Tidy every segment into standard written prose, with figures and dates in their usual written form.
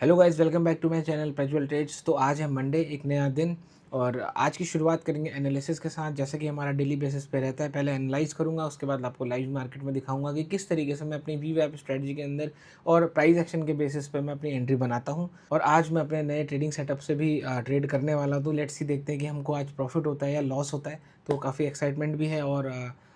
Hello guys, welcome back to my channel Prajwal trades. तो आज है मंडे, एक नया दिन और आज की शुरुआत करेंगे एनालिसिस के साथ। जैसे कि हमारा डेली बेसिस पे रहता है, पहले एनालाइज करूंगा, उसके बाद आपको लाइव मार्केट में दिखाऊंगा कि किस तरीके से मैं अपनी वीवैप स्ट्रेटजी के अंदर और प्राइस एक्शन के बेसिस पे मैं अपनी एंट्री बनाता हूं। और आज मैं अपने नए ट्रेडिंग सेटअप से भी ट्रेड करने वाला हूं। तो लेट्स सी, देखते हैं कि हमको आज प्रॉफिट होता है या लॉस होता है। तो काफ़ी एक्साइटमेंट भी है और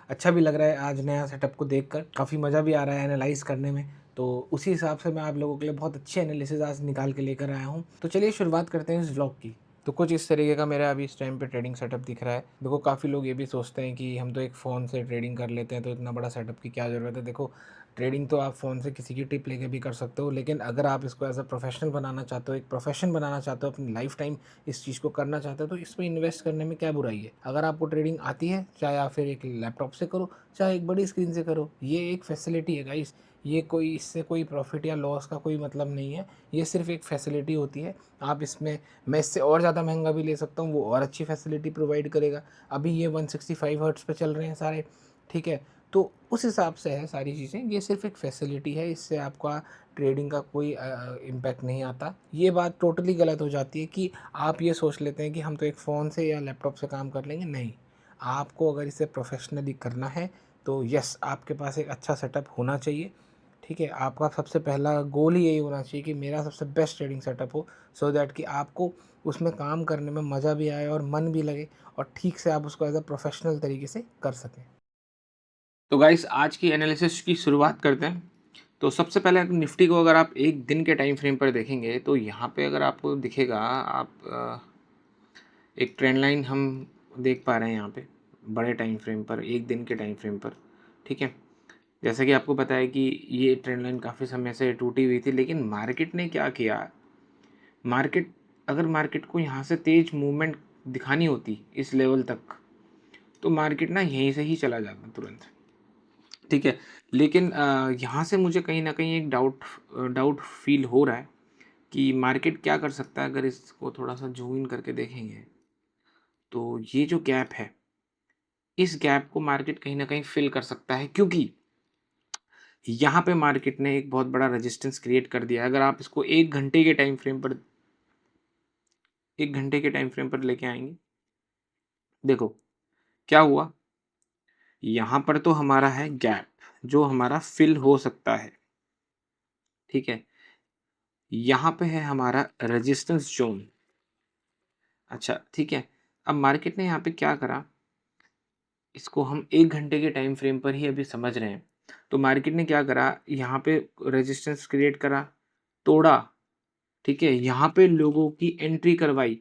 अच्छा भी लग रहा है आज नया सेटअप को देखकर। काफ़ी मज़ा भी आ रहा है एनालाइज करने में। तो उसी हिसाब से मैं आप लोगों के लिए बहुत अच्छी एनालिसिस आज निकाल के लेकर आया हूँ। तो चलिए शुरुआत करते हैं इस व्लॉग की। तो कुछ इस तरीके का मेरा अभी इस टाइम पे ट्रेडिंग सेटअप दिख रहा है। देखो, काफ़ी लोग ये भी सोचते हैं कि हम तो एक फ़ोन से ट्रेडिंग कर लेते हैं, तो इतना बड़ा सेटअप की क्या ज़रूरत है। देखो, ट्रेडिंग तो आप फ़ोन से किसी की टिप लेके भी कर सकते हो, लेकिन अगर आप इसको एज अ प्रोफेशनल बनाना चाहते हो, एक प्रोफेशन बनाना चाहते हो, अपनी लाइफ टाइम इस चीज़ को करना चाहते हो, तो इसमें इन्वेस्ट करने में क्या बुराई है। अगर आपको ट्रेडिंग आती है, चाहे आप फिर एक लैपटॉप से करो, चाहे एक बड़ी स्क्रीन से करो, ये एक फैसिलिटी है गाइस। ये कोई, इससे कोई प्रॉफिट या लॉस का कोई मतलब नहीं है। ये सिर्फ एक फैसिलिटी होती है। आप इसमें, मैं इससे और ज़्यादा महंगा भी ले सकता हूँ, वो और अच्छी फैसिलिटी प्रोवाइड करेगा। अभी ये 165 हर्ट्स पे चल रहे हैं सारे, ठीक है। तो उस हिसाब से है सारी चीज़ें। ये सिर्फ एक फैसिलिटी है, इससे आपका ट्रेडिंग का कोई इम्पैक्ट नहीं आता। ये बात टोटली गलत हो जाती है कि आप ये सोच लेते हैं कि हम तो एक फ़ोन से या लैपटॉप से काम कर लेंगे। नहीं, आपको अगर इसे प्रोफेशनली करना है तो यस, आपके पास एक अच्छा सेटअप होना चाहिए, ठीक है। आपका सबसे पहला गोल ही यही होना चाहिए कि मेरा सबसे बेस्ट ट्रेडिंग सेटअप हो, सो दैट कि आपको उसमें काम करने में मज़ा भी आए और मन भी लगे और ठीक से आप उसको एज अ प्रोफेशनल तरीके से कर सकें। तो गाइस, आज की एनालिसिस की शुरुआत करते हैं। तो सबसे पहले निफ्टी को अगर आप एक दिन के टाइम फ्रेम पर देखेंगे तो यहाँ पे अगर आपको दिखेगा, आप एक ट्रेंड लाइन हम देख पा रहे हैं यहाँ पे, बड़े टाइम फ्रेम पर, एक दिन के टाइम फ्रेम पर, ठीक है। जैसा कि आपको पता है कि ये ट्रेंड लाइन काफ़ी समय से टूटी हुई थी, लेकिन मार्केट ने क्या किया, मार्केट, अगर मार्केट को यहाँ से तेज मूवमेंट दिखानी होती इस लेवल तक, तो मार्केट ना यहीं से ही चला जाता तुरंत, ठीक है। लेकिन यहाँ से मुझे कहीं ना कहीं एक डाउट फील हो रहा है कि मार्केट क्या कर सकता है। अगर इसको थोड़ा सा जूम इन करके देखेंगे तो ये जो गैप है, इस गैप को मार्केट कहीं ना कहीं फिल कर सकता है, क्योंकि यहाँ पे मार्केट ने एक बहुत बड़ा रेजिस्टेंस क्रिएट कर दिया है। अगर आप इसको एक घंटे के टाइम फ्रेम पर लेके आएंगे, देखो क्या हुआ। यहाँ पर तो हमारा है गैप जो हमारा फिल हो सकता है, ठीक है। यहाँ पे है हमारा रेजिस्टेंस जोन। अच्छा, ठीक है। अब मार्केट ने यहाँ पे क्या करा, इसको हम एक घंटे के टाइम फ्रेम पर ही अभी समझ रहे हैं। तो मार्केट ने क्या करा, यहाँ पे रेजिस्टेंस क्रिएट करा, तोड़ा, ठीक है। यहाँ पे लोगों की एंट्री करवाई,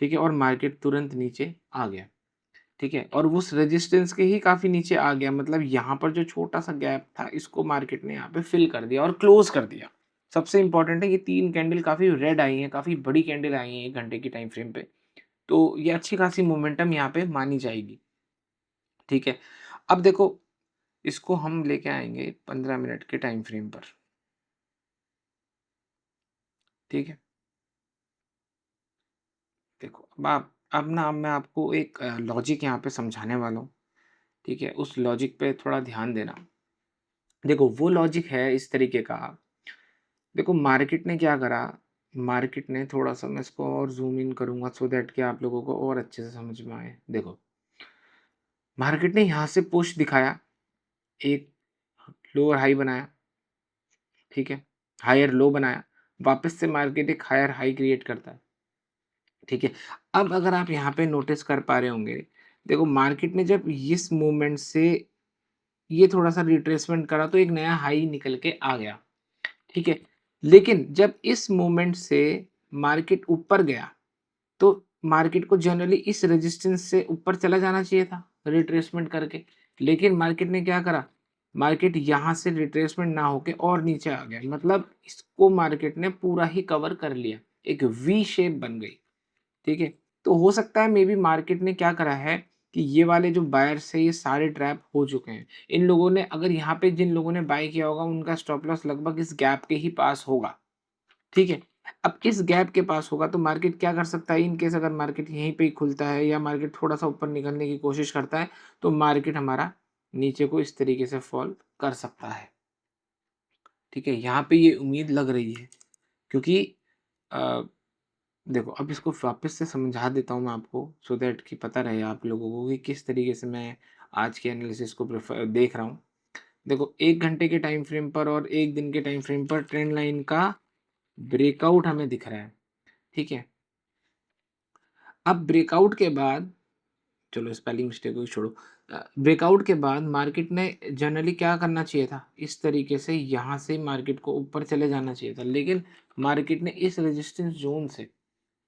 ठीक है, और मार्केट तुरंत नीचे आ गया, ठीक है। और उस रेजिस्टेंस के ही काफी नीचे आ गया, मतलब यहाँ पर जो छोटा सा गैप था, इसको मार्केट ने यहाँ पे फिल कर दिया और क्लोज कर दिया। सबसे इंपॉर्टेंट है, ये तीन कैंडल काफी रेड आई हैं, काफी बड़ी कैंडल आई हैं एक घंटे की टाइम फ्रेम पे। तो ये अच्छी खासी मोमेंटम यहाँ पे मानी जाएगी, ठीक है। अब देखो, इसको हम लेके आएंगे 15 मिनट के टाइम फ्रेम पर, ठीक है। देखो, अब मैं आपको एक लॉजिक यहाँ पे समझाने वाला हूँ, ठीक है। उस लॉजिक पे थोड़ा ध्यान देना। देखो, वो लॉजिक है इस तरीके का। देखो, मार्केट ने क्या करा, मार्केट ने थोड़ा सा, मैं इसको और जूम इन करूंगा सो दैट कि आप लोगों को और अच्छे से समझ में आए। देखो, मार्केट ने यहाँ से पुश दिखाया, एक लोअर हाई बनाया, ठीक है, हायर लो बनाया, वापस से मार्केट एक हायर हाई क्रिएट करता है, ठीक है। अब अगर आप यहाँ पे नोटिस कर पा रहे होंगे, देखो मार्केट ने जब इस मूवमेंट से ये थोड़ा सा रिट्रेसमेंट करा तो एक नया हाई निकल के आ गया, ठीक है। लेकिन जब इस मूवमेंट से मार्केट ऊपर गया तो मार्केट को जनरली इस रेजिस्टेंस से ऊपर चला जाना चाहिए था रिट्रेसमेंट करके, लेकिन मार्केट ने क्या करा, मार्केट यहाँ से रिट्रेसमेंट ना होके और नीचे आ गया, मतलब इसको मार्केट ने पूरा ही कवर कर लिया, एक वी शेप बन गई, ठीक है। तो हो सकता है मे बी मार्केट ने क्या करा है कि ये वाले जो बायर्स है ये सारे ट्रैप हो चुके हैं। इन लोगों ने, अगर यहाँ पे जिन लोगों ने बाय किया होगा उनका स्टॉप लॉस लगभग इस गैप के ही पास होगा, ठीक है। अब इस गैप के पास होगा तो मार्केट क्या कर सकता है, इन केस अगर मार्केट यहीं पे ही खुलता है या मार्केट थोड़ा सा ऊपर निकलने की कोशिश करता है तो मार्केट हमारा नीचे को इस तरीके से फॉल कर सकता है, ठीक है। यहाँ पे ये उम्मीद लग रही है क्योंकि अ, देखो अब इसको वापस से समझा देता हूँ मैं आपको, सो दैट कि पता रहे आप लोगों को कि किस तरीके से मैं आज के एनालिसिस को देख रहा हूँ। देखो 1 घंटे के टाइम फ्रेम पर और 1 दिन के टाइम फ्रेम पर ट्रेंड लाइन का ब्रेकआउट हमें दिख रहा है, ठीक है? अब ब्रेकआउट के बाद, चलो स्पेलिंग मिस्टेक को छोड़ो। ब्रेकआउट के बाद मार्केट ने जनरली क्या करना चाहिए था? इस तरीके से यहाँ से मार्केट को ऊपर चले जाना चाहिए था, लेकिन मार्केट ने इस रेजिस्टेंस ज़ोन से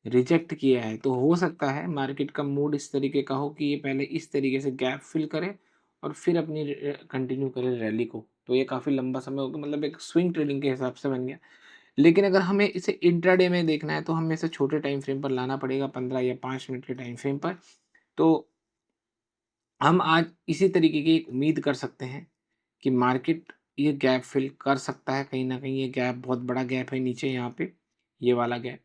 रिजेक्ट किया है। तो हो सकता है मार्केट का मूड इस तरीके का हो कि ये पहले इस तरीके से गैप फिल करे और फिर अपनी कंटिन्यू करे रैली को। तो ये काफ़ी लंबा समय होगा, मतलब एक स्विंग ट्रेडिंग के हिसाब से बन गया। लेकिन अगर हमें इसे इंट्राडे में देखना है तो हमें इसे छोटे टाइम फ्रेम पर लाना पड़ेगा, 15 या 5 मिनट के टाइम फ्रेम पर। तो हम आज इसी तरीके की एक उम्मीद कर सकते हैं कि मार्केट ये गैप फिल कर सकता है। कहीं न कहीं ये गैप बहुत बड़ा गैप है नीचे यहाँ पे, ये वाला गैप,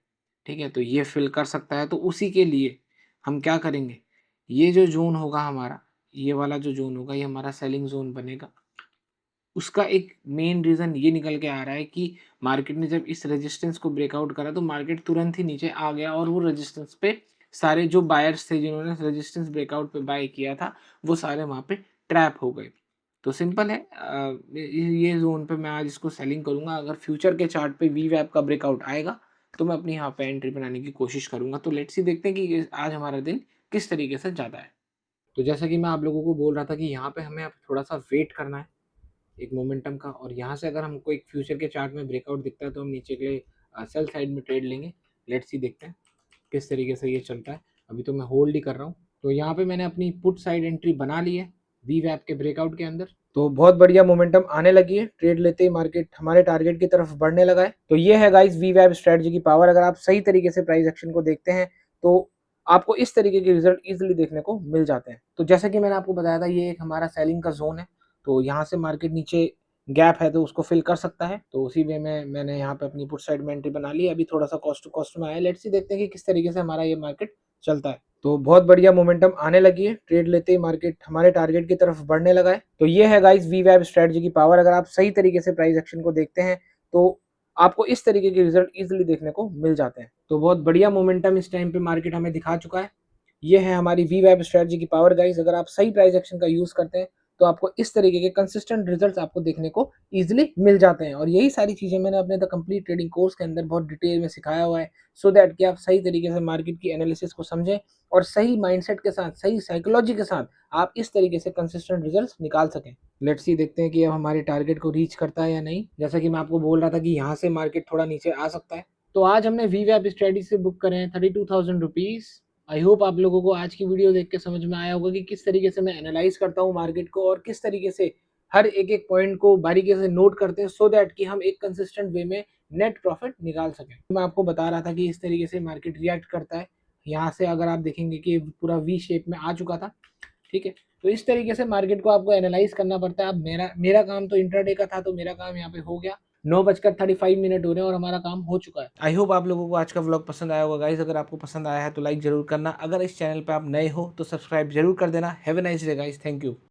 ठीक है? तो ये फिल कर सकता है, तो उसी के लिए हम क्या करेंगे, ये जो ज़ोन होगा हमारा, ये वाला जो ज़ोन होगा, ये हमारा सेलिंग ज़ोन बनेगा। उसका एक मेन रीज़न ये निकल के आ रहा है कि मार्केट ने जब इस रेजिस्टेंस को ब्रेकआउट करा तो मार्केट तुरंत ही नीचे आ गया और वो रेजिस्टेंस पे सारे जो बायर्स थे जिन्होंने रेजिस्टेंस ब्रेकआउट पे बाय किया था, वो सारे वहाँ पे ट्रैप हो गए। तो सिंपल है, ये ज़ोन पे मैं आज इसको सेलिंग करूँगा। अगर फ्यूचर के चार्ट पे वीवैप का ब्रेकआउट आएगा, तो मैं अपनी यहाँ पे एंट्री बनाने की कोशिश करूँगा। तो लेट्स सी, देखते हैं कि आज हमारा दिन किस तरीके से जाता है। तो जैसा कि मैं आप लोगों को बोल रहा था कि यहाँ पे हमें अब थोड़ा-सा वेट करना है, एक मोमेंटम का, और यहाँ से अगर हमको एक फ्यूचर के चार्ट में ब्रेकआउट दिखता है तो हम नीचे के लिए सेल साइड में ट्रेड लेंगे। लेट्स सी, देखते हैं किस तरीके से ये चलता है। अभी तो मैं होल्ड ही कर रहा हूँ। तो यहाँ पे मैंने अपनी पुट साइड एंट्री बना ली है वीवैप के ब्रेकआउट के अंदर। तो बहुत बढ़िया मोमेंटम आने लगी है, ट्रेड लेते ही मार्केट हमारे टारगेट की तरफ बढ़ने लगा है। तो ये है गाइस वीवैप स्ट्रेटजी की पावर। अगर आप सही तरीके से प्राइस एक्शन को देखते हैं तो आपको इस तरीके के रिजल्ट इजीली देखने को मिल जाते हैं। तो जैसा कि मैंने आपको बताया था, ये एक हमारा सेलिंग का जोन है। तो यहाँ से मार्केट नीचे गैप है तो उसको फिल कर सकता है। तो उसी वे में मैंने यहाँ पे अपनी पुट साइड में एंट्री बना ली है। अभी थोड़ा सा कॉस्ट टू कॉस्ट में आया। लेट्स सी, देखते हैं कि किस तरीके से हमारा ये मार्केट चलता है। तो बहुत बढ़िया मोमेंटम आने लगी है, ट्रेड लेते ही मार्केट हमारे टारगेट की तरफ बढ़ने लगा है। तो ये है गाइस वीवैप स्ट्रेटजी की पावर। अगर आप सही तरीके से प्राइस एक्शन को देखते हैं तो आपको इस तरीके के रिजल्ट इजीली देखने को मिल जाते हैं। तो बहुत बढ़िया मोमेंटम इस टाइम पे मार्केट हमें दिखा चुका है। ये है हमारी वीवैप स्ट्रेटजी की पावर गाइस। अगर आप सही प्राइस एक्शन का यूज करते हैं तो आपको इस तरीके के कंसिस्टेंट रिजल्ट्स आपको देखने को इजीली मिल जाते हैं। और यही सारी चीजें मैंने अपने द कंप्लीट ट्रेडिंग कोर्स के अंदर बहुत डिटेल में सिखाया हुआ है, सो दैट कि आप सही तरीके से मार्केट की एनालिसिस को समझें और सही माइंडसेट के साथ, सही साइकोलॉजी के साथ आप इस तरीके से कंसिस्टेंट रिजल्ट्स निकाल सकें। लेट्स सी, देखते हैं कि अब हमारे टारगेट को रीच करता है या नहीं। जैसा कि मैं आपको बोल रहा था कि यहाँ से मार्केट थोड़ा नीचे आ सकता है। तो आज हमने वीवैप स्ट्रेटजी से बुक करे हैं 32,000 रुपीज। आई होप आप लोगों को आज की वीडियो देख के समझ में आया होगा कि किस तरीके से मैं एनालाइज करता हूँ मार्केट को और किस तरीके से हर एक एक पॉइंट को बारीकी से नोट करते हैं, सो दैट कि हम एक कंसिस्टेंट वे में नेट प्रॉफिट निकाल सकें। मैं आपको बता रहा था कि इस तरीके से मार्केट रिएक्ट करता है। यहाँ से अगर आप देखेंगे कि पूरा वी शेप में आ चुका था, ठीक है? तो इस तरीके से मार्केट को आपको एनालाइज करना पड़ता है। अब मेरा मेरा काम तो इंट्राडे का था, तो मेरा काम यहाँ पे हो गया। 9:35 हो रहे हैं और हमारा काम हो चुका है। आई होप आप लोगों को आज का व्लॉग पसंद आया होगा गाइस। अगर आपको पसंद आया है तो लाइक जरूर करना। अगर इस चैनल पे आप नए हो तो सब्सक्राइब जरूर कर देना। Have a nice day guys, thank you.